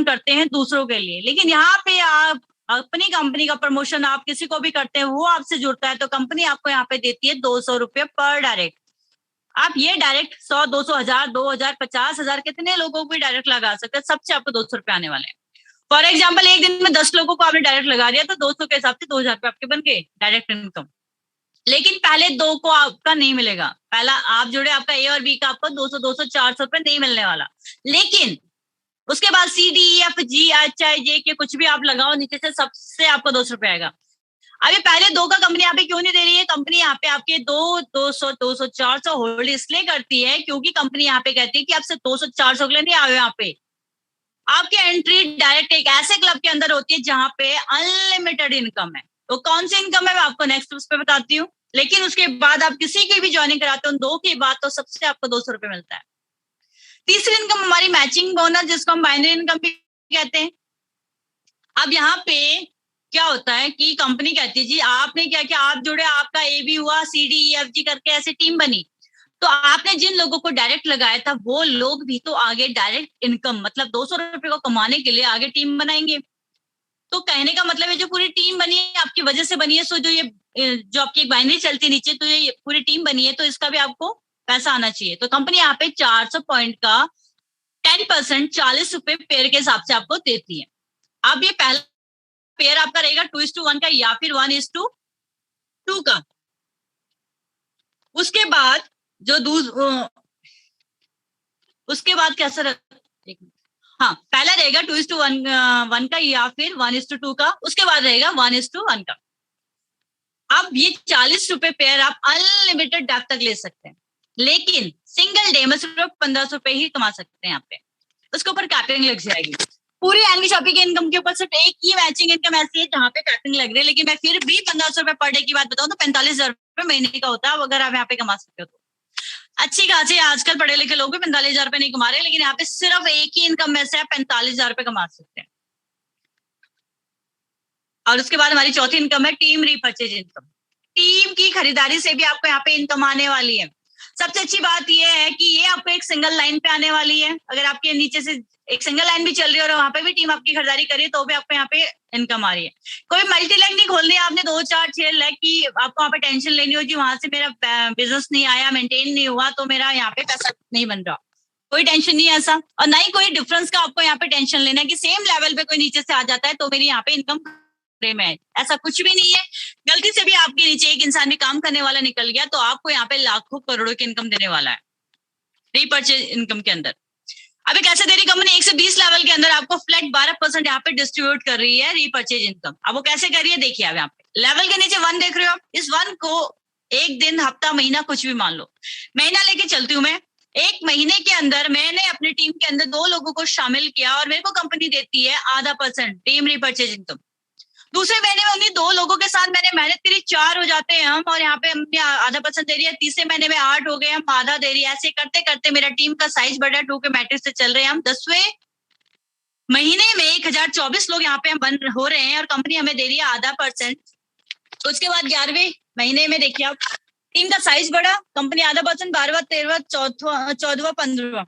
करते हैं दूसरों के लिए, लेकिन यहाँ पे आप अपनी कंपनी का प्रमोशन आप किसी को भी करते हैं, वो आपसे जुड़ता है तो कंपनी आपको यहाँ पे देती है 200 रुपये पर डायरेक्ट। आप ये डायरेक्ट 100, 200, 1000, 2000, 50,000 कितने लोगों को भी डायरेक्ट लगा सकते हैं, सबसे आपको 200 रुपये आने वाले हैं। फॉर एग्जाम्पल एक दिन में 10 लोगों को आपने डायरेक्ट लगा दिया तो 200 के हिसाब से 2000 रुपये आपके बन गए डायरेक्ट इनकम। लेकिन पहले 2 को आपका नहीं मिलेगा, पहला आप जुड़े आपका ए और बी का आपको 200, 200, 400 रुपये नहीं मिलने वाला। लेकिन उसके बाद C D E F G H I J K कुछ भी आप लगाओ नीचे से, सबसे आपको 200 रुपये आएगा। अभी पहले 2 का कंपनी यहाँ पे क्यों नहीं दे रही है? कंपनी यहाँ पे आपके 200, 200, 400 होल्ड इसलिए करती है क्योंकि कंपनी यहाँ पे कहती है कि आपसे 200, 400 के लिए नहीं आए यहाँ पे। आपकी एंट्री डायरेक्ट एक ऐसे क्लब के अंदर होती है जहां पे अनलिमिटेड इनकम है। तो कौन सी इनकम है मैं आपको नेक्स्ट उस पे बताती हूँ, लेकिन उसके बाद आप किसी की भी ज्वाइनिंग कराते हो 2 के बाद तो सबसे आपको 200 रुपये मिलता है। तीसरी इनकम हमारी मैचिंग बोनस, जिसको हम बाइनरी इनकम भी कहते हैं। अब यहाँ पे क्या होता है कि कंपनी कहती है जी आपने क्या किया, आप जुड़े, आपका ए बी हुआ, सी डी ई एफ जी करके ऐसे टीम बनी, तो आपने जिन लोगों को डायरेक्ट लगाया था वो लोग भी तो आगे डायरेक्ट इनकम मतलब 200 रुपये को कमाने के लिए आगे टीम बनाएंगे। तो कहने का मतलब है जो पूरी टीम बनी है आपकी वजह से बनी है, सो जो आपकी एक बाइनरी चलती है नीचे, तो ये पूरी टीम बनी है तो इसका भी आपको पैसा आना चाहिए। तो कंपनी यहाँ पे 400 पॉइंट का 10% 40 रुपए पेयर के हिसाब से आपको देती है। अब ये पहला पेयर आपका रहेगा 2:1 का या फिर 1:2 का। उसके बाद उसके बाद कैसा हाँ, पहला रहेगा 2:1 का या फिर 1:2 का, उसके बाद रहेगा 1:1 का। अब ये 40 रुपए पेयर आप अनलिमिटेड डेप्थ तक ले सकते हैं, लेकिन सिंगल डे में सिर्फ 1500 रुपए ही कमा सकते हैं यहाँ पे, उसके ऊपर कैपिंग लग जाएगी। पूरी एनवी शॉपिंग की इनकम के ऊपर सिर्फ एक ही मैचिंग इनकम ऐसी है जहाँ पे कैपिंग लग रही है, लेकिन मैं फिर भी 1500 रुपए पर डे की बात बताऊं तो 45,000 रुपए महीने का होता है अगर आप यहाँ पे कमा सकते हो तो। अच्छी खासी आजकल पढ़े लिखे लोग भी 45,000 रुपए नहीं कमा रहे, लेकिन यहाँ पे सिर्फ एक ही इनकम में से आप 45,000 रुपए कमा सकते हैं। और उसके बाद हमारी चौथी इनकम है टीम रीपरचेज इनकम। टीम की खरीदारी से भी आपको यहाँ पे इनकम आने वाली है। सबसे अच्छी बात यह है कि ये आपको एक सिंगल लाइन पे आने वाली है। अगर आपके नीचे से एक सिंगल लाइन भी चल रही है और वहां पे भी टीम आपकी खरीदारी करी तो भी आपको यहाँ पे इनकम आ रही है। कोई मल्टी लाइन नहीं खोलनी है आपने 2, 4, 6 लाख की आपको वहां पे टेंशन लेनी हो जी वहां से मेरा बिजनेस नहीं आया, मेंटेन नहीं हुआ तो मेरा यहाँ पे पैसा नहीं बन रहा। कोई टेंशन नहीं है ऐसा, और ना ही कोई डिफरेंस का आपको यहाँ पे टेंशन लेना है कि सेम लेवल पे कोई नीचे से आ जाता है तो मेरी यहाँ पे इनकम में, ऐसा कुछ भी नहीं है। गलती से भी आपके नीचे एक इंसान भी काम करने वाला निकल गया तो आपको यहाँ पे लाखों करोड़ों की इनकम देने वाला है रीपरचेज इनकम के अंदर। अभी कैसे दे रही कंपनी 1 से 20 लेवल के अंदर आपको फ्लैट 12% यहाँ पे डिस्ट्रीब्यूट कर रही है रीपरचेज इनकम। अब वो कैसे कर रही है देखिए, आप यहाँ पे लेवल के नीचे 1 देख रहे हो आप, इस 1 को एक दिन, हफ्ता, महीना कुछ भी मान लो, महीना लेके चलती हूँ मैं। एक महीने के अंदर मैंने अपनी टीम के अंदर 2 लोगों को शामिल किया और मेरे को कंपनी देती है आधा % टीम रीपरचेज इनकम। दूसरे महीने में उन्हीं 2 लोगों के साथ मैंने मेहनत करी, 4 हो जाते हैं हम, और यहाँ पे हमने आधा % दे रही है। तीसरे महीने में 8 हो गए, हम आधा दे रही है। ऐसे करते करते मेरा टीम का साइज बढ़ा, 2 के मैट्रिक्स से चल रहे हैं हम। 10वें महीने में 1024 लोग यहाँ पे हम बन हो रहे हैं और कंपनी हमें दे रही है आधा %। तो उसके बाद 11वें महीने में देखिए आप, टीम का साइज बढ़ा, कंपनी आधा %, 12वां, 13वां, 14वां,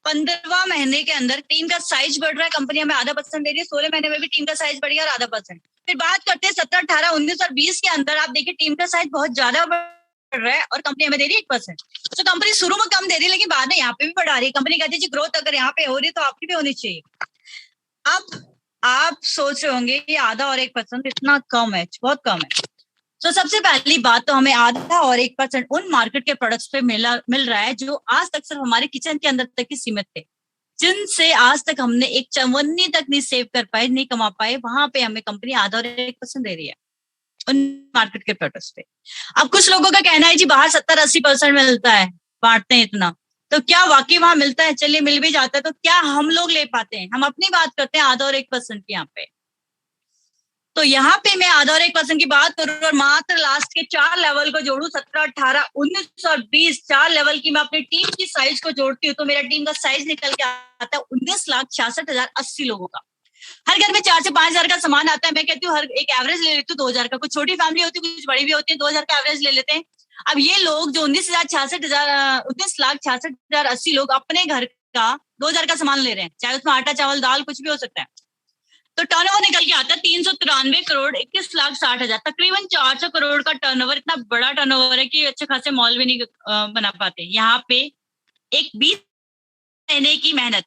15वां महीने के अंदर टीम का साइज बढ़ रहा है, कंपनी हमें आधा % दे रही है। 16 महीने में भी टीम का साइज बढ़ गया और आधा %। फिर बात करते हैं 17, 18, 19 और 20 के अंदर, आप देखिए टीम का साइज बहुत ज्यादा बढ़ रहा है और कंपनी हमें दे रही है 1%। तो कंपनी शुरू में कम दे रही है लेकिन बाद में यहाँ पे भी बढ़ा रही है। कंपनी कहती है जी ग्रोथ अगर यहाँ पे हो रही है तो आपकी भी होनी चाहिए। अब आप सोच रहे होंगे ये आधा और 1% इतना कम है, बहुत कम है। तो सबसे पहली बात तो हमें आधा और 1% उन मार्केट के प्रोडक्ट्स पे मिल रहा है जो आज तक सिर्फ हमारे किचन के अंदर तक ही सीमित थे, जिनसे आज तक हमने एक चवन्नी तक नहीं सेव कर पाए, नहीं कमा पाए। वहां पे हमें कंपनी आधा और 1% दे रही है उन मार्केट के प्रोडक्ट्स पे। अब कुछ लोगों का कहना है जी बाहर 70-80% मिलता है, बांटते हैं इतना, तो क्या वाकई वहां मिलता है? चलिए मिल भी जाता है तो क्या हम लोग ले पाते हैं? हम अपनी बात करते हैं आधा और 1% की यहाँ पे। तो यहाँ पे मैं आधा और 1% की बात करूँ और मात्र लास्ट के 4 लेवल को जोड़ू, 17, 18, 19 और 20, 4 लेवल की मैं अपनी टीम की साइज को जोड़ती हूँ तो मेरा टीम का साइज निकल के आता है 19,66,080 लोगों का। हर घर में 4 से 5 हजार का सामान आता है। मैं कहती हूँ हर एक एवरेज ले लेती हूँ 2,000 का। कुछ छोटी फैमिली होती है, कुछ बड़ी भी होती है, 2,000 का एवरेज ले लेते हैं। अब ये लोग जो 19,66,080 लोग अपने घर का 2000 का सामान ले रहे हैं, चाहे उसमें आटा चावल दाल कुछ भी हो सकता है, तो टर्नओवर निकल के आता है 393 करोड़ 21,60,000, तकरीबन 400 करोड़ का टर्नओवर। इतना बड़ा टर्नओवर है कि अच्छे खासे मॉल भी नहीं बना पाते। यहाँ पे एक 20 महीने की मेहनत,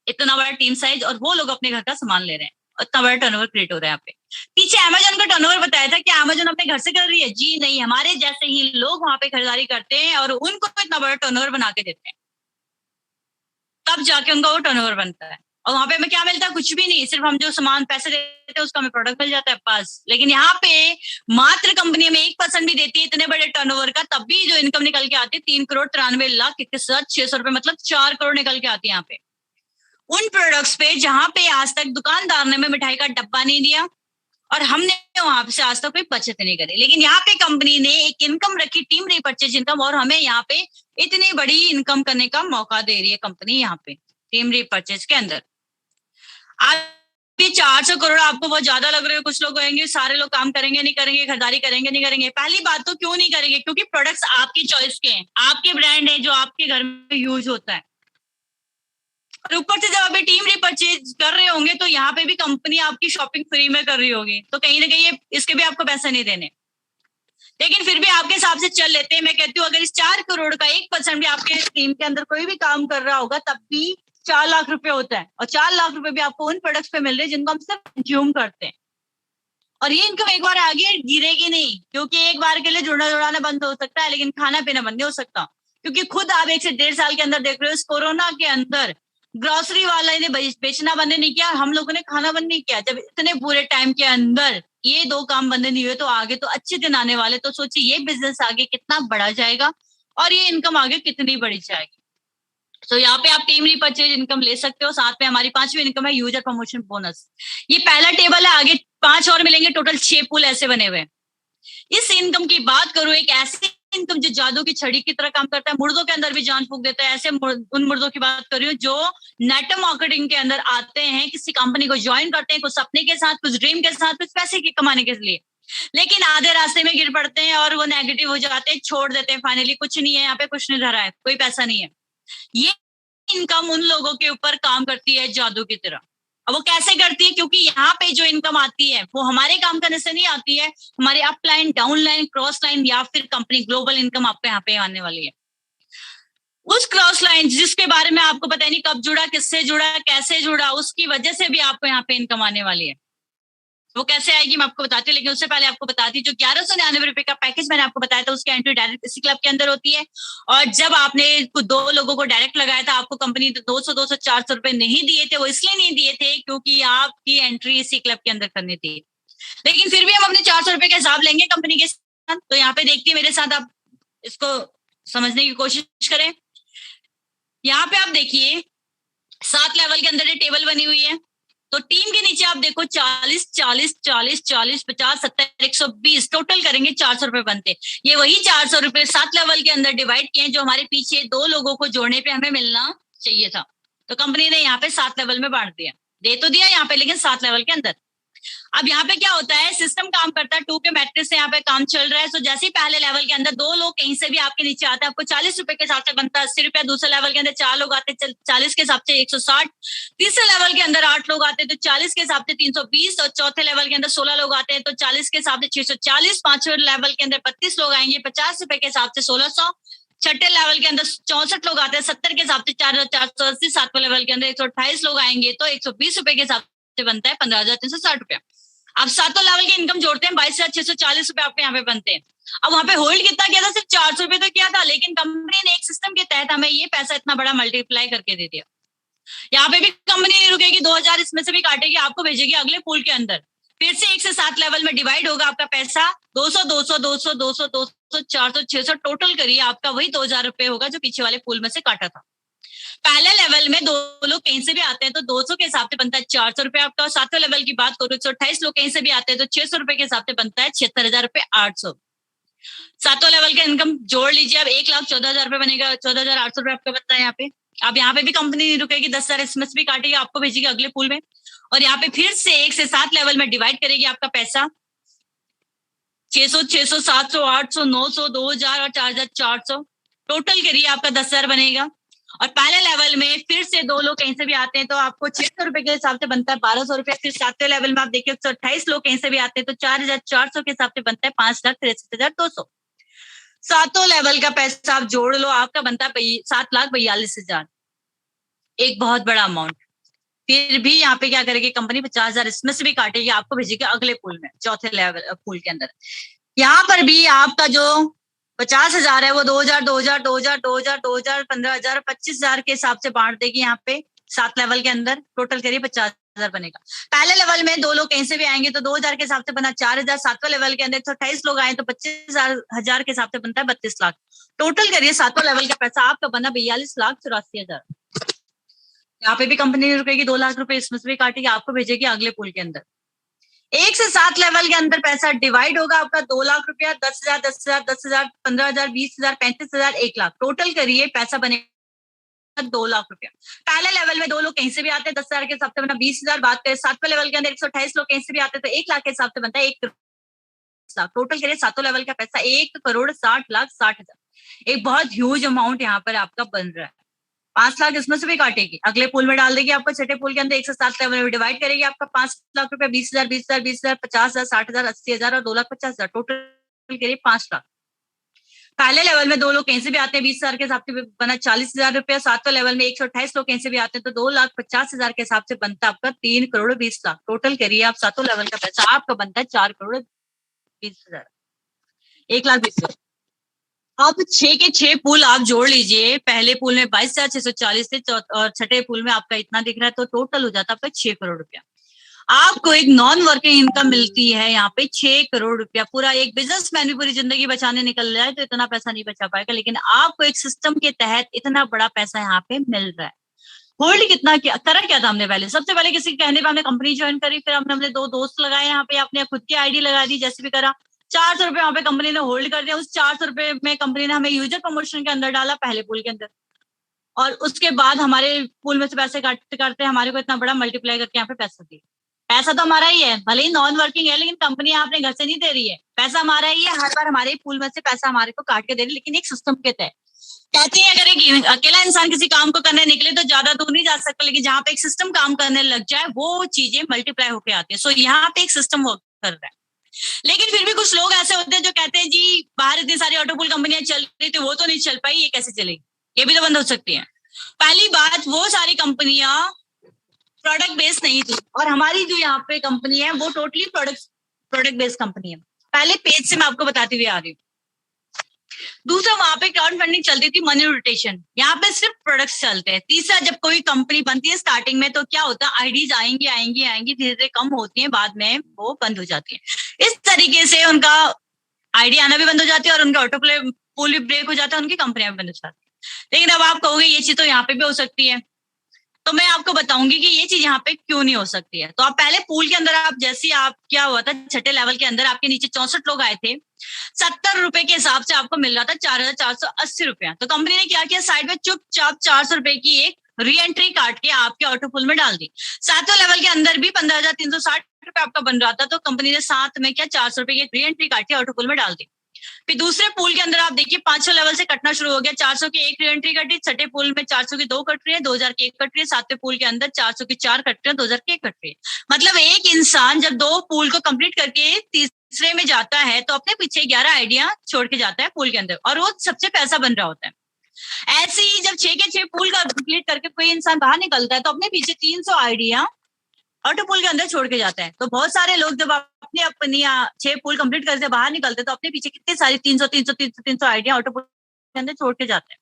इतना बड़ा टीम साइज, और वो लोग अपने घर का सामान ले रहे हैं, इतना बड़ा टर्नओवर क्रिएट हो रहा है यहाँ पे। पीछे अमेजोन का टर्नओवर बताया था कि अमेजोन अपने घर से कर रही है, जी नहीं, हमारे जैसे ही लोग वहां पे खरीदारी करते हैं और उनको इतना बड़ा टर्नओवर बना के देते हैं, तब जाके उनका वो टर्नओवर बनता है। और वहां पे हमें क्या मिलता है? कुछ भी नहीं, सिर्फ हम जो सामान पैसे देते हैं उसका हमें प्रोडक्ट मिल जाता है पास। लेकिन यहाँ पे मात्र कंपनी में 1% भी देती है इतने बड़े टर्नओवर का, तब भी जो इनकम निकल के आती है 3,93,61,600 रुपए, मतलब 4 करोड़ निकल के आती है यहाँ पे, उन प्रोडक्ट्स पे जहां पे आज तक दुकानदार ने हमें मिठाई का डब्बा नहीं दिया और हमने वहां से आज तक कोई बचत नहीं करी। लेकिन यहाँ पे कंपनी ने एक इनकम रखी, टीम रीपर्चेज इनकम, और हमें यहाँ पे इतनी बड़ी इनकम करने का मौका दे रही है कंपनी यहाँ पे टीम रीपर्चेज के अंदर। आप ये 400 करोड़ आपको बहुत ज्यादा लग रहे हो, कुछ लोग कहेंगे सारे लोग काम करेंगे नहीं करेंगे, खरीदारी करेंगे नहीं करेंगे। पहली बात तो क्यों नहीं करेंगे? क्योंकि प्रोडक्ट्स आपकी चॉइस के हैं, आपके ब्रांड है जो आपके घर में यूज होता है। और ऊपर से जब आप टीम रीपर्चेज कर रहे होंगे तो यहाँ पे भी कंपनी आपकी शॉपिंग फ्री में कर रही होगी, तो कहीं ना कहीं इसके भी आपको पैसे नहीं देने, लेकिन फिर भी आपके हिसाब से चल लेते हैं। मैं कहती हूँ अगर इस 4 करोड़ का 1% भी आपके टीम के अंदर कोई भी काम कर रहा होगा तब भी 4 लाख रुपए होता है, और 4 लाख रुपए भी आपको उन प्रोडक्ट्स पे मिल रहे हैं जिनको हम सिर्फ कंज्यूम करते हैं। और ये इनकम एक बार आगे गिरेगी नहीं, क्योंकि एक बार के लिए जुड़ना जुड़ाना बंद हो सकता है लेकिन खाना पीना बंद नहीं हो सकता। क्योंकि खुद आप 1 से 1.5 साल के अंदर देख रहे हो, इस कोरोना के अंदर ग्रोसरी वाले ने बेचना बंद नहीं किया, हम लोगों ने खाना बंद नहीं किया। जब इतने बुरे टाइम के अंदर ये 2 काम बंद नहीं हुए तो आगे तो अच्छे दिन आने वाले। तो सोचिए ये बिजनेस आगे कितना बढ़ा जाएगा और ये इनकम आगे कितनी बढ़ी जाएगी। तो यहाँ पे आप टीम रीपर्चेज इनकम ले सकते हो। साथ में हमारी 5वीं इनकम है यूजर प्रमोशन बोनस। ये पहला टेबल है, आगे 5 और मिलेंगे, टोटल 6 पूल ऐसे बने हुए हैं। इस इनकम की बात करूं, एक ऐसी इनकम जो जादू की छड़ी की तरह काम करता है, मुर्दों के अंदर भी जान फूंक देता है। ऐसे उन मुर्दों की बात कर रही हूँ जो नेटवर्क मार्केटिंग के अंदर आते हैं, किसी कंपनी को ज्वाइन करते हैं, कुछ सपने के साथ, कुछ ड्रीम के साथ, कुछ पैसे के कमाने के लिए, लेकिन आधे रास्ते में गिर पड़ते हैं और वो नेगेटिव हो जाते हैं, छोड़ देते हैं। फाइनली कुछ नहीं है यहाँ पे, कुछ नहीं धरा है, कोई पैसा नहीं है। ये इनकम उन लोगों के ऊपर काम करती है जादू की तरह। अब वो कैसे करती है? क्योंकि यहाँ पे जो इनकम आती है वो हमारे काम करने से नहीं आती है, हमारे up line, down line, cross line या फिर कंपनी ग्लोबल इनकम आपको यहाँ पे आने वाली है। उस क्रॉस लाइन जिसके बारे में आपको पता नहीं कब जुड़ा, किससे जुड़ा, कैसे जुड़ा, उसकी वजह से भी आपको यहाँ पे इनकम आने वाली है। वो कैसे आएगी मैं आपको बताती हूँ, लेकिन उससे पहले आपको बताती हूँ जो 1199 रुपए का पैकेज मैंने आपको बताया था उसकी एंट्री डायरेक्ट इसी क्लब के अंदर होती है। और जब आपने 2 लोगों को डायरेक्ट लगाया था, आपको कंपनी 200 200 400 रुपए नहीं दिए थे। वो इसलिए नहीं दिए थे क्योंकि आपकी एंट्री इसी क्लब के अंदर करनी थी, लेकिन फिर भी हम अपने 400 रुपए का हिसाब लेंगे कंपनी के साथ। तो यहाँ पे देखिए मेरे साथ, आप इसको समझने की कोशिश करें। यहाँ पे आप देखिए 7 लेवल के अंदर ये टेबल बनी हुई है। तो टीम के नीचे आप देखो 40 40 40 40 50 70 120 टोटल करेंगे 400 रुपए बनते। ये वही 400 रुपए 7 लेवल के अंदर डिवाइड किए जो हमारे पीछे 2 लोगों को जोड़ने पे हमें मिलना चाहिए था। तो कंपनी ने यहाँ पे 7 लेवल में बांट दिया, दे तो दिया यहाँ पे, लेकिन 7 लेवल के अंदर। अब यहाँ पे क्या होता है, सिस्टम काम करता है, 2 के मैट्रिक्स से यहाँ पे काम चल रहा है। सो जैसे ही पहले लेवल के अंदर 2 लोग कहीं से भी आपके नीचे आते हैं, आपको 40 रुपए के हिसाब से बनता है 80 रुपया। दूसरे लेवल के अंदर 4 लोग आते हैं 40 के हिसाब से 160। तीसरे लेवल के अंदर 8 लोग आते हैं तो 40 के हिसाब से 320। और चौथे लेवल के अंदर 16 लोग आते हैं तो 40 के हिसाब से 640। पांचवें लेवल के अंदर 32 लोग आएंगे 50 रुपए के हिसाब से 1600। छठे लेवल के अंदर 64 लोग आते हैं 70 के हिसाब से 4480। सातवें लेवल के अंदर 128 लोग आएंगे तो 120 रुपए के हिसाब से बनता है 15,360 रुपया। अब 7 लेवल की इनकम जोड़ते हैं 22,640 रुपए आपके यहाँ पे बनते हैं। अब वहां पे होल्ड कितना किया था? सिर्फ 400 रुपए तो किया था, लेकिन कंपनी ने एक सिस्टम के तहत हमें ये पैसा इतना बड़ा मल्टीप्लाई करके दे दिया। यहाँ पे भी कंपनी नहीं रुकेगी, 2000 इसमें से भी काटेगी, आपको भेजेगी अगले पूल के अंदर। फिर से 1 से 7 लेवल में डिवाइड होगा आपका पैसा 200 200 200 200 200 400 600 टोटल करिए आपका वही 2000 रुपए होगा जो पीछे वाले पूल में से काटा था। पहले लेवल में 2 लोग कहीं से भी आते हैं तो 200 के हिसाब से बनता है 400 रुपए आपका। और 7वें लेवल की बात करूं 128 लोग कहीं से भी आते हैं तो 600 रुपए के हिसाब से बनता है 76,000 रुपए 800। 7वें लेवल का इनकम जोड़ लीजिए, अब 1,14,000 रुपए बनेगा, 14,800 रुपए आपका बनता है यहाँ पे। अब यहाँ पे भी कंपनी नहीं रुकेगी, 10,000 इसमें से भी काटेगी, आपको भेजेगी अगले पूल में। और यहाँ पे फिर से 1 से 7 लेवल में डिवाइड करेगी आपका पैसा 600 600 700 800 900 2,000 और 4,400 टोटल करिए आपका 10,000 बनेगा। और पहले लेवल में फिर से दो लोग कहीं से भी आते हैं तो आपको 600 रुपए के हिसाब से बनता है 1200 रुपए। फिर सातवें लेवल में आप देखिए 128 लोग कहीं से भी आते हैं तो 4400 के हिसाब से बनता है 5,63,200। सातों लेवल का पैसा आप जोड़ लो, आपका बनता है 7,42,000, एक बहुत बड़ा अमाउंट। फिर भी यहाँ पे क्या करेगी कंपनी, 50,000 इसमें से भी काटेगी, आपको भेजेगी अगले पूल में, चौथे लेवल पूल के अंदर। यहाँ पर भी आपका जो 50,000 है वो 2,000, 2,000, 2,000, 2,000, 2,000, 15,000, 25,000 के हिसाब से बांट देगी यहाँ पे 7 लेवल के अंदर। टोटल करिए 50,000 बनेगा। पहले लेवल में 2 लोग कहीं से भी आएंगे तो 2,000 के हिसाब से बना 4,000। 7वें लेवल के अंदर 128 लोग आए तो 25,000 के हिसाब से बनता है 32 लाख। टोटल करिए 7वें लेवल का पैसा आपका बना 42,84,000। यहाँ पे भी कंपनी रुकेगी 2 लाख रुपए, इसमें से भी काटेगी, आपको भेजेगी अगले पूल के अंदर। 1 से 7 लेवल के अंदर पैसा डिवाइड होगा आपका 2 लाख रुपया, 10,000, 10,000, 10,000, 15,000, 20,000, 35,000, 1 लाख। टोटल करिए पैसा बनेगा 2 लाख रुपया। पहले लेवल में 2 लोग कहीं से भी आते हैं 10,000 के हिसाब से बना 20,000। बात करें 7वें लेवल के अंदर 128 लोग कहीं से भी आते हैं तो 1 लाख के हिसाब से बनता है 1 लाख। टोटल करिए 7वें लेवल का पैसा 1,60,60,000। एक बहुत ह्यूज अमाउंट यहाँ पर आपका बन रहा है। 5 लाख इसमें से भी काटेगी, अगले पूल में डाल देगी आपको, छठे पूल के अंदर 1 से 7 लेवल में डिवाइड करेगी आपका 5 लाख रुपया, 20,000, 20,000, 20,000, 50,000, 60,000, 80,000 और 2,50,000। टोटल करिए 5 लाख। पहले लेवल में 2 लोग कहीं से भी आते हैं 20,000 के हिसाब से बना 40,000 रुपया। 7वें लेवल में 128 लोग कहीं से भी आते हैं तो 2,50,000 के हिसाब से बनता है आपका 3,20,00,000। टोटल करिए आप 7वें लेवल का पैसा आपका बनता है 4,20,000, 1,20,000। अब 6 के 6 पूल आप जोड़ लीजिए। पहले पूल में 22,640 थे और छठे पूल में आपका इतना दिख रहा है तो टोटल हो जाता है आपका 6 करोड़ रुपया। आपको एक नॉन वर्किंग इनकम मिलती है यहाँ पे 6 करोड़ रुपया। पूरा एक बिजनेसमैन भी पूरी जिंदगी बचाने निकल जाए तो इतना पैसा नहीं बचा पाएगा, लेकिन आपको एक सिस्टम के तहत इतना बड़ा पैसा यहाँ पे मिल रहा है। होल्ड कितना किया, करा क्या था हमने पहले, सबसे पहले किसी के कहने पर हमने कंपनी ज्वाइन करी, फिर हमने अपने 2 दोस्त लगाए यहाँ पे, अपने खुद की आईडी लगा दी, जैसे भी करा 400 रुपए वहां पे कंपनी ने होल्ड कर दिया। उस 400 रुपए में कंपनी ने हमें यूजर प्रमोशन के अंदर डाला पहले पूल के अंदर, और उसके बाद हमारे पूल में से पैसे काटते काटते हमारे को इतना बड़ा मल्टीप्लाई करके यहाँ पे पैसा दिया। पैसा तो हमारा ही है, भले ही नॉन वर्किंग है, लेकिन कंपनी आपने घर से नहीं दे रही है, पैसा हमारा ही है। हर बार हमारे पूल में से पैसा हमारे को काट के दे रही है, लेकिन एक सिस्टम के तहत। कहते हैं अगर एक अकेला इंसान किसी काम को करने निकले तो ज्यादा दूर नहीं जा सकता, लेकिन जहाँ पे एक सिस्टम काम करने लग जाए वो चीजें मल्टीप्लाई होके आती है। सो यहाँ पे एक सिस्टम वर्क कर रहा है। लेकिन फिर भी कुछ लोग ऐसे होते हैं जो कहते हैं जी बाहर इतनी सारी ऑटो पूल कंपनियां चल रही थी वो तो नहीं चल पाई, ये कैसे चलेगी, ये भी तो बंद हो सकती है। पहली बात, वो सारी कंपनियां प्रोडक्ट बेस्ड नहीं थी, और हमारी जो यहाँ पे कंपनी है वो टोटली प्रोडक्ट बेस्ड कंपनी है। पहले पेज से मैं आपको बताती हुई आ रही हूँ। दूसरा, वहां पे क्राउड फंडिंग चलती थी, मनी रोटेशन। यहाँ पे सिर्फ प्रोडक्ट्स चलते हैं। तीसरा, जब कोई कंपनी बनती है स्टार्टिंग में तो क्या होता है, आईडीज आएंगी आएंगी आएंगी, धीरे धीरे कम होती है, बाद में वो बंद हो जाती है। इस तरीके से उनका आईडी आना भी बंद हो जाती है और उनका ऑटो पूल भी ब्रेक हो जाता है, उनकी कंपनियां भी बंद हो जाती है। लेकिन अब आप कहोगे ये चीज तो यहाँ पे भी हो सकती है, तो मैं आपको बताऊंगी कि ये चीज यहाँ पे क्यों नहीं हो सकती है। तो आप पहले पूल के अंदर आप जैसे आप क्या हुआ था, छठे लेवल के अंदर आपके नीचे 64 लोग आए थे, 70 रुपए के हिसाब से आपको मिल रहा था 4,480 रुपया। तो कंपनी ने क्या किया, साइड में चुपचाप 400 रुपए की एक री एंट्री काट के आपके ऑटो पूल में डाल दी। 7वें लेवल के अंदर भी 15,360 रुपए आपका बन रहा था, तो कंपनी ने साथ में क्या 400 रुपए की एक री एंट्री काट के ऑटो पूल में डाल दी। फिर दूसरे पूल के अंदर आप देखिए 500 लेवल से कटना शुरू हो गया। 400 की एक री एंट्री कटी, छठे पूल में 400 की 2 कट रही है, 2,000 की 1 कट रही है, 7वें पूल के अंदर 400 की 4 कट रही है, 2,000 की 1 कट रही है। मतलब एक इंसान जब 2 पूल को कंप्लीट करके तीसरे में जाता है तो अपने पीछे 11 आइडिया छोड़ के जाता है पूल के अंदर, और वो सबसे पैसा बन रहा होता है। ऐसे ही जब 6 के 6 पूल का कंप्लीट करके कोई इंसान बाहर निकलता है तो अपने पीछे 300 आइडिया ऑटो पूल के अंदर छोड़ के जाता है। तो बहुत सारे लोग जब अपनी 6 पूल कंप्लीट करके बाहर निकलते हैं तो अपने पीछे कितने सारी 300 आइडिया ऑटो पूल के अंदर छोड़ के जाते हैं।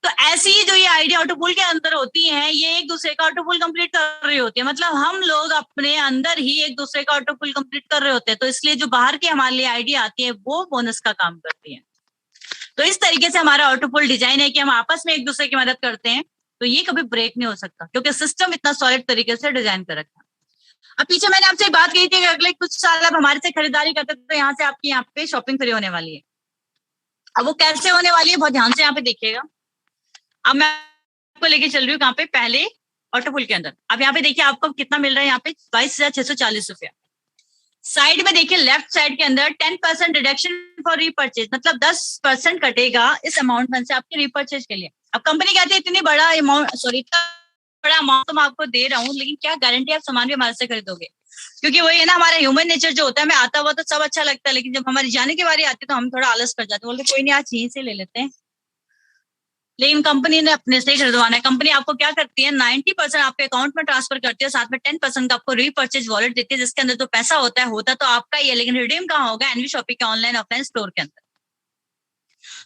तो ऐसी ही जो ये आइडिया ऑटो पूल के अंदर होती हैं, ये एक दूसरे का ऑटो पूल कंप्लीट कर रही होती है। मतलब हम लोग अपने अंदर ही एक दूसरे का ऑटो पूल कंप्लीट कर रहे होते हैं, तो इसलिए जो बाहर की हमारे लिए आइडिया आती है वो बोनस का काम करती है। तो इस तरीके से हमारा ऑटो पूल डिजाइन है कि हम आपस में एक दूसरे की मदद करते हैं, तो ये कभी ब्रेक नहीं हो सकता क्योंकि सिस्टम इतना सॉलिड तरीके से डिजाइन कर रखा है। अब पीछे मैंने आपसे बात कही थी कि अगले कुछ साल आप हमारे से खरीदारी करते तो यहाँ से आपकी यहाँ पे शॉपिंग फ्री होने वाली है। अब वो कैसे होने वाली है, बहुत ध्यान से यहाँ पे देखिएगा। अब मैं आपको लेके चल रही हूँ कहाँ पे, पहले ऑटो पूल के अंदर। अब यहाँ पे देखिए आपको कितना मिल रहा है, यहाँ पे 22,640 रुपया। साइड में देखिए लेफ्ट साइड के अंदर 10% डिडक्शन फॉर रीपर्चेज, मतलब 10% कटेगा इस अमाउंट में से आपके रीपर्चेज के लिए। अब कंपनी कहती है इतनी बड़ा अमाउंट, सॉरी इतना बड़ा अमाउंट तो मैं आपको दे रहा हूँ, लेकिन क्या गारंटी आप सामान भी हमारे से खरीदोगे? क्योंकि वही है ना, हमारा ह्यूमन नेचर जो होता है, हमें आता हुआ तो सब अच्छा लगता है, लेकिन जब हमारी जाने की बारी आती है तो हम थोड़ा आलस कर जाते हैं, बोलते कोई नहीं आज यहीं से ले लेते हैं। लेकिन कंपनी ने अपने से ही खरीदवाना है। कंपनी आपको क्या करती है, 90% आपके अकाउंट में ट्रांसफर करती है, साथ में 10% का आपको रीपर्चेज वॉलेट देती है, जिसके अंदर जो पैसा होता तो आपका ही है, लेकिन रिडीम कहाँ होगा, एनवी शॉपिंग के ऑनलाइन ऑफलाइन स्टोर के अंदर।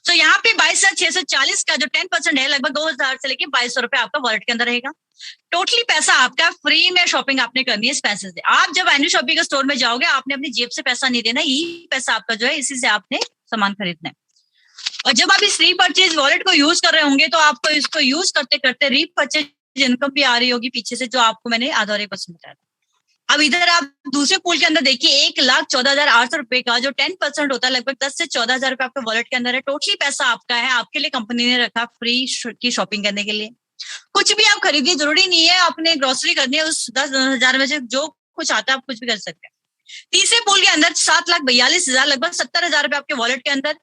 तो यहाँ पे 22,640 का जो 10% है, लगभग 2,000 से लेके 2,200 रुपए आपका वॉलेट के अंदर रहेगा। टोटली पैसा आपका फ्री में शॉपिंग आपने करनी है इस पैसे से। आप जब एनवी शॉपिंग के स्टोर में जाओगे, आपने अपनी जेब से पैसा नहीं देना, यही पैसा आपका जो है, इसी से आपने सामान खरीदना है। और जब आप इस रीपर्चेज वॉलेट को यूज कर रहे होंगे, तो आपको इसको यूज करते करते रीपर्चेज इनकम भी आ रही होगी पीछे से, जो आपको मैंने आधा 1% बताया था। अब इधर आप दूसरे पूल के अंदर देखिए, 1,14,800 रुपए का जो 10% होता है, लगभग 10 से 14,000 रुपए आपके वॉलेट के अंदर है। टोटली पैसा आपका है, आपके लिए कंपनी ने रखा फ्री की शॉपिंग करने के लिए। कुछ भी आप खरीदिए, जरूरी नहीं है आपने ग्रोसरी करनी है, उस 10,000 में से जो कुछ आता है आप कुछ भी कर सकते हैं। तीसरे पूल के अंदर 7,42,000, लगभग 70,000 रुपए आपके वॉलेट के अंदर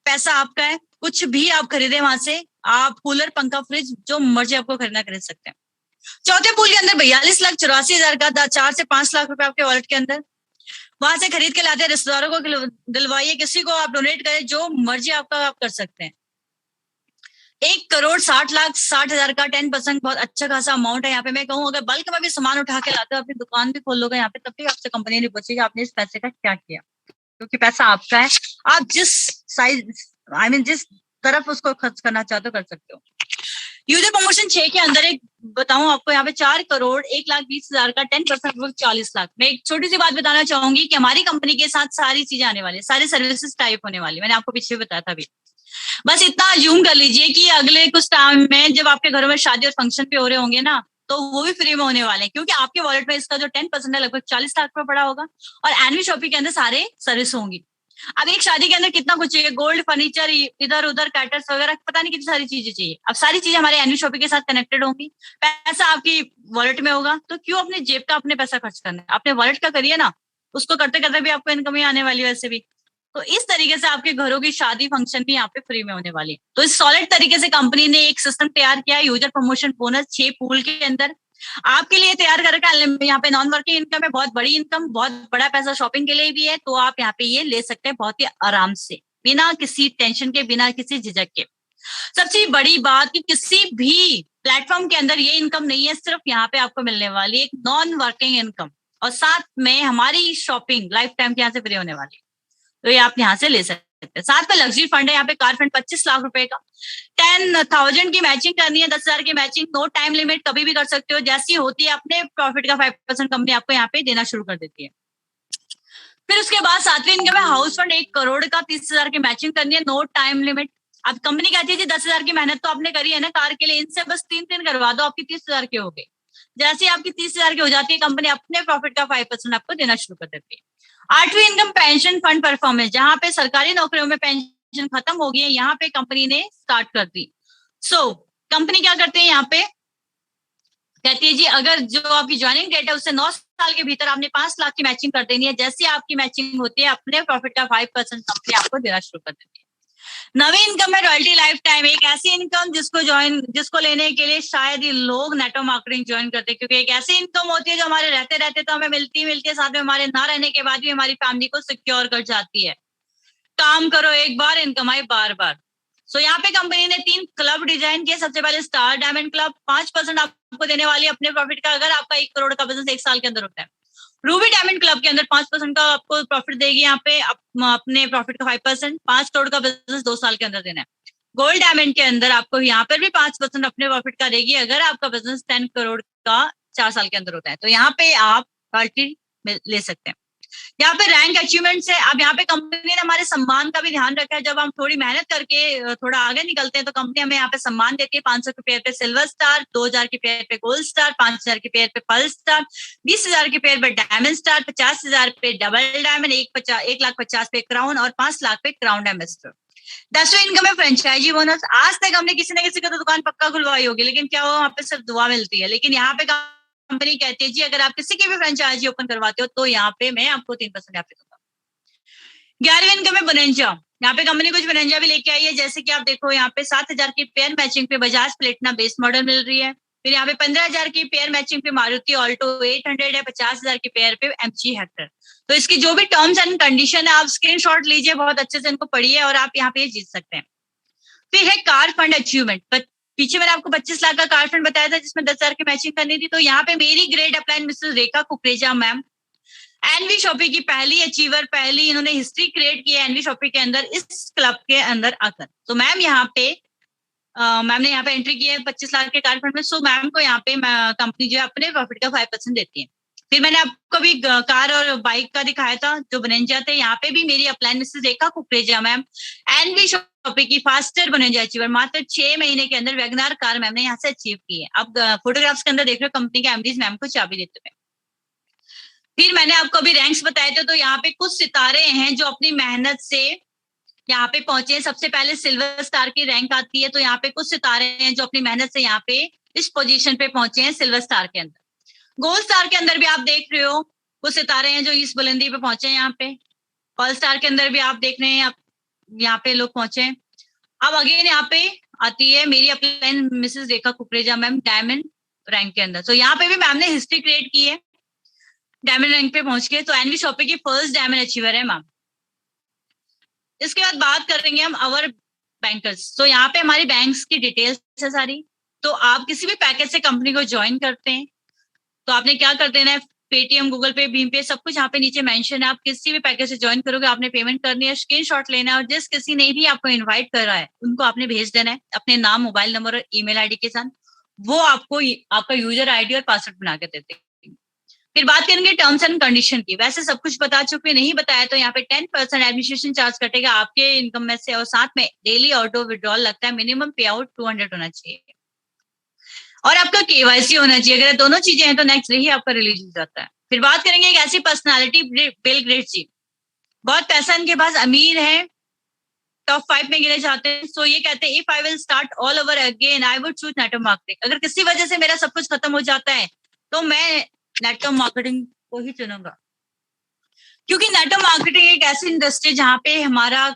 पैसा आपका है। कुछ भी आप खरीदे वहां से, आप कूलर, पंखा, फ्रिज, जो मर्जी आपको खरीदना खरीद सकते हैं। चौथे पूल के अंदर 42,84,000 का 4 से 5 लाख रुपए आपके वॉलेट के अंदर, वहां से खरीद के लाते हैं, रिश्तेदारों को दिलवाइए, किसी को आप डोनेट करें, जो मर्जी आपका आप कर सकते हैं। 1,60,60,000 का 10% बहुत अच्छा खासा अमाउंट है। यहाँ पे मैं कहूँ, अगर बल्क में भी सामान उठा के लाते हो, अपनी दुकान भी खोल लोगे यहाँ पे, तब भी आपसे कंपनी नहीं पूछेगी आपने इस पैसे का क्या किया, क्योंकि पैसा आपका है। आप जिस साइज जिस तरफ उसको खर्च करना चाहते हो कर सकते हो। यूजर प्रमोशन 6 के अंदर एक बताऊं आपको, यहाँ पे 4,01,20,000 का 10% 40 लाख। मैं एक छोटी सी बात बताना चाहूंगी कि हमारी कंपनी के साथ सारी चीजें आने वाली है, सारी सर्विसेज टाइप होने वाली, मैंने आपको पीछे बताया था अभी। बस इतना अज्यूम कर लीजिए कि अगले कुछ टाइम में जब आपके घरों में शादी और फंक्शन पे हो रहे होंगे ना, तो वो भी फ्री में होने वाले हैं, क्योंकि आपके वॉलेट में इसका जो 10% है, लगभग 40 लाख रुपए पड़ा होगा, और एनवी शॉपिंग के अंदर सारे सर्विस होंगी। अब एक शादी के अंदर कितना कुछ चाहिए, गोल्ड, फर्नीचर, इधर उधर कैटर्स वगैरह, पता नहीं कितनी सारी चीजें चाहिए। अब सारी चीजें हमारे एनवी शॉपिंग के साथ कनेक्टेड होंगी, पैसा आपकी वॉलेट में होगा, तो क्यों अपने जेब का अपने पैसा खर्च करना है, अपने वॉलेट का करिए ना। उसको करते करते भी आपको इनकम ही आने वाली है वैसे भी। तो इस तरीके से आपके घरों की शादी फंक्शन भी यहाँ पे फ्री में होने वाली है। तो इस सॉलिड तरीके से कंपनी ने एक सिस्टम तैयार किया है, यूजर प्रमोशन बोनस 6 पूल के अंदर आपके लिए तैयार कर रखा है। यहाँ पे नॉन वर्किंग इनकम है, बहुत बड़ी इनकम, बहुत बड़ा पैसा शॉपिंग के लिए भी है, तो आप यहाँ पे ये ले सकते हैं बहुत ही आराम से, बिना किसी टेंशन के, बिना किसी झिझक के। सबसे बड़ी बात कि किसी भी प्लेटफॉर्म के अंदर ये इनकम नहीं है, सिर्फ यहाँ पे आपको मिलने वाली एक नॉन वर्किंग इनकम, और साथ में हमारी शॉपिंग लाइफ टाइम के यहाँ से फ्री होने वाली है, तो ये आप यहाँ से ले सकते हैं। साथ में लग्जरी फंड है यहाँ पे, कार फंड 25 लाख रुपए का, 10,000 की मैचिंग करनी है, 10,000 की मैचिंग, नो टाइम लिमिट, कभी भी कर सकते हो, जैसी होती है अपने प्रॉफिट का 5% कंपनी आपको यहाँ पे देना शुरू कर देती है। फिर उसके बाद सातवीं इनकम है हाउस फंड, 1 करोड़ का, 30,000 की मैचिंग करनी है, नो टाइम लिमिट। अब कंपनी कहती है जी 10,000 की मेहनत तो आपने करी है ना कार के लिए, इनसे बस 3 करवा दो, आपकी 30,000 के हो गए। जैसे आपकी 30,000 की हो जाती है, कंपनी अपने प्रॉफिट का 5% आपको देना शुरू कर देती है। आठवीं इनकम पेंशन फंड परफॉर्मेंस, जहां पे सरकारी नौकरियों में पेंशन खत्म हो गई है, यहाँ पे कंपनी ने स्टार्ट कर दी। कंपनी क्या करते हैं यहाँ पे, कहती है जी अगर जो आपकी ज्वाइनिंग डेट है उससे 9 साल के भीतर आपने 5 लाख की मैचिंग कर देनी है, जैसे आपकी मैचिंग होती है अपने प्रॉफिट का 5% कंपनी आपको देना शुरू कर देती है। नवी इनकम है रॉयल्टी लाइफ टाइम, एक ऐसी इनकम जिसको लेने के लिए शायद ही लोग नेटवर्क मार्केटिंग ज्वाइन करते हैं, क्योंकि एक ऐसी इनकम होती है जो हमारे रहते रहते तो हमें मिलती है, साथ में हमारे ना रहने के बाद भी हमारी फैमिली को सिक्योर कर जाती है। काम करो एक बार, इनकम आए बार बार। यहाँ पे कंपनी ने 3 क्लब डिजाइन किए। सबसे पहले स्टार डायमंड क्लब, 5% आपको देने वाली है अपने प्रॉफिट का, अगर आपका 1 करोड़ का बिजनेस 1 साल के अंदर होता है। रूबी डायमंड क्लब के अंदर 5% का आपको प्रॉफिट देगी, यहाँ पे अपने प्रॉफिट का 5%, 5 करोड़ का बिजनेस 2 साल के अंदर देना है। गोल्ड डायमंड के अंदर आपको यहाँ पर भी 5% अपने प्रॉफिट का देगी, अगर आपका बिजनेस 10 करोड़ का 4 साल के अंदर होता है, तो यहाँ पे आप रॉयल्टी ले सकते हैं। यहाँ पे रैंक अचीवमेंट है। अब यहाँ पे कंपनी ने हमारे सम्मान का भी ध्यान रखा है, जब हम थोड़ी मेहनत करके थोड़ा आगे निकलते हैं तो कंपनी हमें यहाँ पे सम्मान देती है। 500 के पेयर पे सिल्वर स्टार, 2,000 के पेयर पे गोल्ड स्टार, 5,000 के पेयर पे पर्ल स्टार, 20,000 के पेयर पे डायमंड स्टार, 50,000 पे डबल डायमंड, 1,50,000 पे क्राउन और 5 लाख पे क्राउन एम्बेसडर। 10वीं इनकम है फ्रेंचाइजी बोनस। आज तक हमने किसी न किसी को तो दुकान पक्का खुलवाई होगी, लेकिन क्या वो वहाँ पे सिर्फ दुआ मिलती है, लेकिन यहाँ पे कंपनी कहती है जी अगर आप किसी की भी फ्रेंचाइजी ओपन करवाते हो तो यहाँ पे मैं आपको 3% यहाँ पे दूंगा। 11वीं इनकम है बोनेंजा। यहाँ पे कंपनी कुछ विनंजा भी लेके आई है, जैसे कि आप देखो यहाँ पे 7,000 की पेयर मैचिंग पे बजाज प्लेटिना बेस मॉडल मिल रही है। फिर यहाँ पे 15,000 की पेयर मैचिंग पे मारुति ऑल्टो 800 है, 50,000 की पेयर पे एमजी हेक्टर। तो इसकी जो भी टर्म्स एंड कंडीशन है आप स्क्रीनशॉट लीजिए, बहुत अच्छे से इनको पढ़िए और आप यहाँ पे जीत सकते हैं। फिर है कार फंड अचीवमेंट। पीछे मैंने आपको 25 लाख का कार फंड बताया था जिसमें 10,000 की मैचिंग करनी थी। तो यहाँ पे मेरी ग्रेट अपलाइन मिसेस रेखा कुकरेजा मैम, एनवी शॉपी की पहली अचीवर, पहली इन्होंने हिस्ट्री क्रिएट की है एनवी शॉपी के अंदर इस क्लब के अंदर आकर। तो मैम यहाँ पे मैम ने यहाँ पे एंट्री की है 25 लाख के कार फंड में। सो मैम को यहाँ पे कंपनी जो है अपने प्रॉफिट का 5% देती है। फिर मैंने आपको भी कार और बाइक का दिखाया था जो बनेंजा थे। यहाँ पे भी मेरी अपलाइन मिसेस रेखा कुकरेजा मैम, एनवी शॉपी की फास्टर बनेंजा अचीवर, मात्र 6 महीने के अंदर वैगनार कार मैम ने यहाँ से अचीव की है। अब फोटोग्राफ्स के अंदर देख रहे हो कंपनी के एमडीज मैम को चाबी देते हुए। फिर मैंने आपको अभी रैंक्स बताए थे, तो यहाँ पे कुछ सितारे हैं जो अपनी मेहनत से यहाँ पे पहुंचे। सबसे पहले सिल्वर स्टार की रैंक आती है, तो यहाँ पे कुछ सितारे हैं जो अपनी मेहनत से यहाँ पे इस पोजीशन पे पहुंचे हैं सिल्वर स्टार के अंदर। गोल्ड स्टार के अंदर भी आप देख रहे हो कुछ सितारे हैं जो इस बुलंदी पे पहुंचे हैं यहाँ पे। ऑल स्टार के अंदर भी आप देख रहे हैं यहाँ पे लोग पहुंचे हैं। अब अगेन यहाँ पे आती है मेरी अपलाइन मिसेस रेखा कुकरेजा मैम डायमंड रैंक के अंदर। तो यहाँ पे भी मैम ने हिस्ट्री क्रिएट की है डायमंड रैंक पे पहुंच के। तो एनवी शॉपी की फर्स्ट डायमंड अचीवर है मैम। इसके बाद बात करेंगे हम अवर बैंकर्स। तो यहाँ पे हमारी बैंक्स की डिटेल्स है सारी। तो आप किसी भी पैकेज से कंपनी को ज्वाइन करते हैं तो आपने क्या कर देना है, पेटीएम, गूगल पे, भीम पे, सब कुछ यहाँ पे नीचे मेंशन है। आप किसी भी पैकेज से ज्वाइन करोगे आपने पेमेंट करनी है, स्क्रीनशॉट लेना है और जिस किसी ने भी आपको इनवाइट कर रहा है उनको आपने भेज देना है अपने नाम, मोबाइल नंबर और ईमेल आईडी के साथ। वो आपको आपका यूजर आईडी और पासवर्ड बना के देते हैं। फिर बात करेंगे टर्म्स एंड कंडीशन की। वैसे सब कुछ बता चुके, नहीं बताया तो यहाँ पे 10% एडमिनिस्ट्रेशन चार्ज कटेगा आपके इनकम में से और साथ में डेली ऑटो विड्रॉल लगता है। मिनिमम पे आउट 200 होना चाहिए और आपका केवाईसी होना चाहिए। अगर दोनों चीजें हैं तो नेक्स्ट डे ही आपका रिलीज हो जाता है। फिर बात करेंगे एक ऐसी पर्सनालिटी बिल गेट्स जी, बहुत पैसा इनके पास, अमीर है, टॉप 5 में गिने जाते हैं। सो ये कहते हैं if I will start all over again I would choose network marketing. अगर किसी वजह से मेरा सब कुछ खत्म हो जाता है तो मैं नेटवर्क मार्केटिंग को ही चुनूंगा, क्योंकि नेटवर्क मार्केटिंग एक ऐसी इंडस्ट्री जहाँ पे हमारा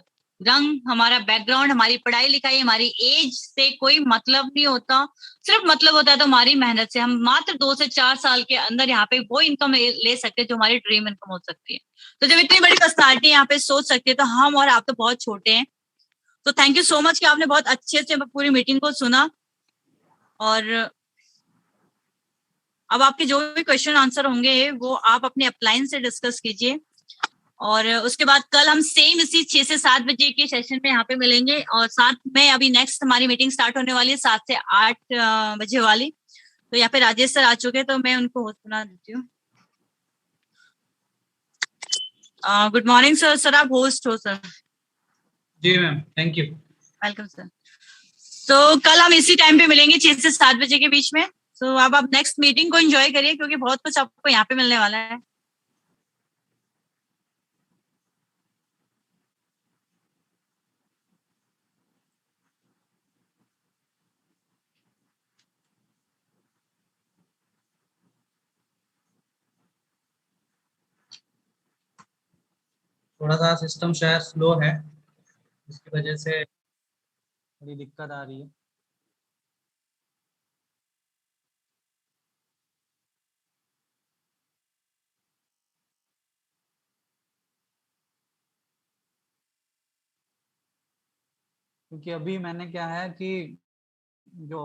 रंग, हमारा बैकग्राउंड, हमारी पढ़ाई लिखाई, हमारी एज से कोई मतलब नहीं होता। सिर्फ मतलब होता है तो हमारी मेहनत से। हम मात्र 2 से 4 साल के अंदर यहाँ पे वो इनकम ले सकते हैं जो हमारी ड्रीम इनकम हो सकती है। तो जब इतनी बड़ी पर्सनालिटी यहाँ पे सोच सकती है तो हम और आप तो बहुत छोटे हैं। तो थैंक यू सो मच कि आपने बहुत अच्छे से पूरी मीटिंग को सुना। और अब आपके जो भी क्वेश्चन आंसर होंगे वो आप अपने अपलाइन से डिस्कस कीजिए और उसके बाद कल हम सेम इसी 6 से 7 बजे के सेशन में यहाँ पे मिलेंगे। और साथ में अभी नेक्स्ट हमारी मीटिंग स्टार्ट होने वाली है 7 से 8 बजे वाली। तो यहाँ पे राजेश सर आ चुके हैं तो मैं उनको होस्ट बना देती हूँ। Good morning sir. सर आप होस्ट हो सर? जी ma'am, thank you. Welcome sir. तो कल हम इसी टाइम पे मिलेंगे 6 से 7 बजे के बीच में। तो अब आप नेक्स्ट मीटिंग को एंजॉय करिए क्योंकि बहुत कुछ आपको यहाँ पे मिलने वाला है। थोड़ा सा सिस्टम शायद स्लो है, इसकी वजह से थोड़ी दिक्कत आ रही है। क्योंकि अभी मैंने क्या है कि जो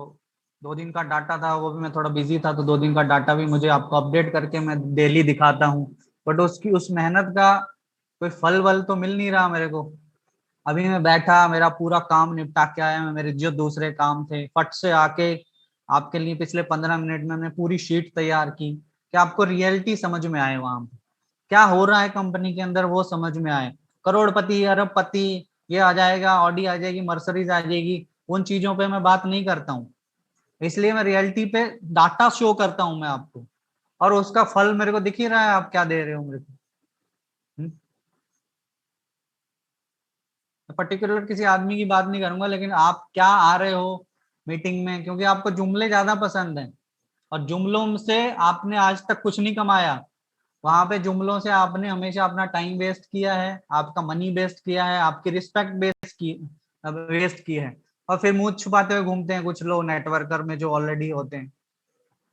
2 दिन का डाटा था वो भी मैं थोड़ा बिजी था, तो 2 दिन का डाटा भी मुझे आपको अपडेट करके मैं डेली दिखाता हूँ, बट उसकी उस मेहनत का कोई फल वल तो मिल नहीं रहा मेरे को। अभी मैं बैठा, मेरा पूरा काम निपटा के आया मैं, मेरे जो दूसरे काम थे फट से आके आपके लिए पिछले 15 मिनट में मैं पूरी शीट तैयार की कि आपको रियलिटी समझ में आए, वहां पे क्या हो रहा है कंपनी के अंदर वो समझ में आए। करोड़पति, अरबपति ये आ जाएगा, ऑडी आ जाएगी, मर्सडीज आ जाएगी, उन चीजों पे मैं बात नहीं करता हूँ। इसलिए मैं रियलिटी पे डाटा शो करता हूँ मैं आपको, और उसका फल मेरे को दिख ही रहा है आप क्या दे रहे हो मेरे को। पर्टिकुलर किसी आदमी की बात नहीं करूंगा, लेकिन आप क्या आ रहे हो मीटिंग में, क्योंकि आपको जुमले ज्यादा पसंद हैं और जुमलों से आपने आज तक कुछ नहीं कमाया। वहां पे जुमलों से आपने हमेशा अपना टाइम वेस्ट किया है, आपका मनी वेस्ट किया है, आपकी रिस्पेक्ट वेस्ट की है। और फिर मुंह छुपाते हुए घूमते हैं कुछ लोग नेटवर्कर में जो ऑलरेडी होते हैं,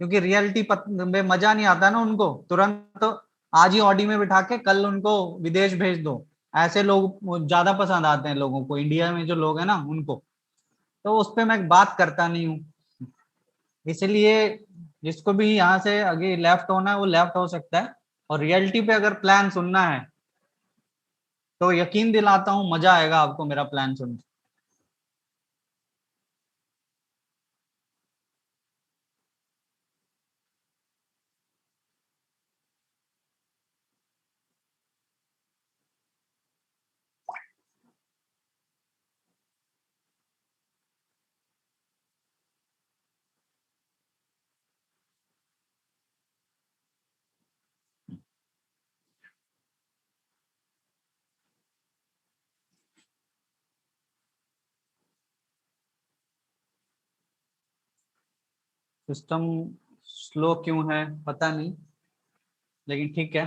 क्योंकि रियलिटी में मजा नहीं आता ना उनको। तुरंत तो आज ही ऑडी में बिठा के कल उनको विदेश भेज दो, ऐसे लोग ज्यादा पसंद आते हैं लोगों को, इंडिया में जो लोग हैं ना उनको। तो उस पर मैं बात करता नहीं हूँ। इसलिए जिसको भी यहाँ से आगे लेफ्ट होना है वो लेफ्ट हो सकता है। और रियलिटी पे अगर प्लान सुनना है तो यकीन दिलाता हूँ मजा आएगा आपको मेरा प्लान सुन के। सिस्टम स्लो क्यों है पता नहीं, लेकिन ठीक है,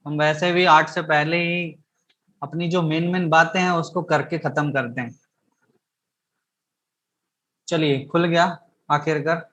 हम वैसे भी 8 से पहले ही अपनी जो मेन मेन बातें हैं उसको करके खत्म करते हैं। चलिए खुल गया आखिरकार।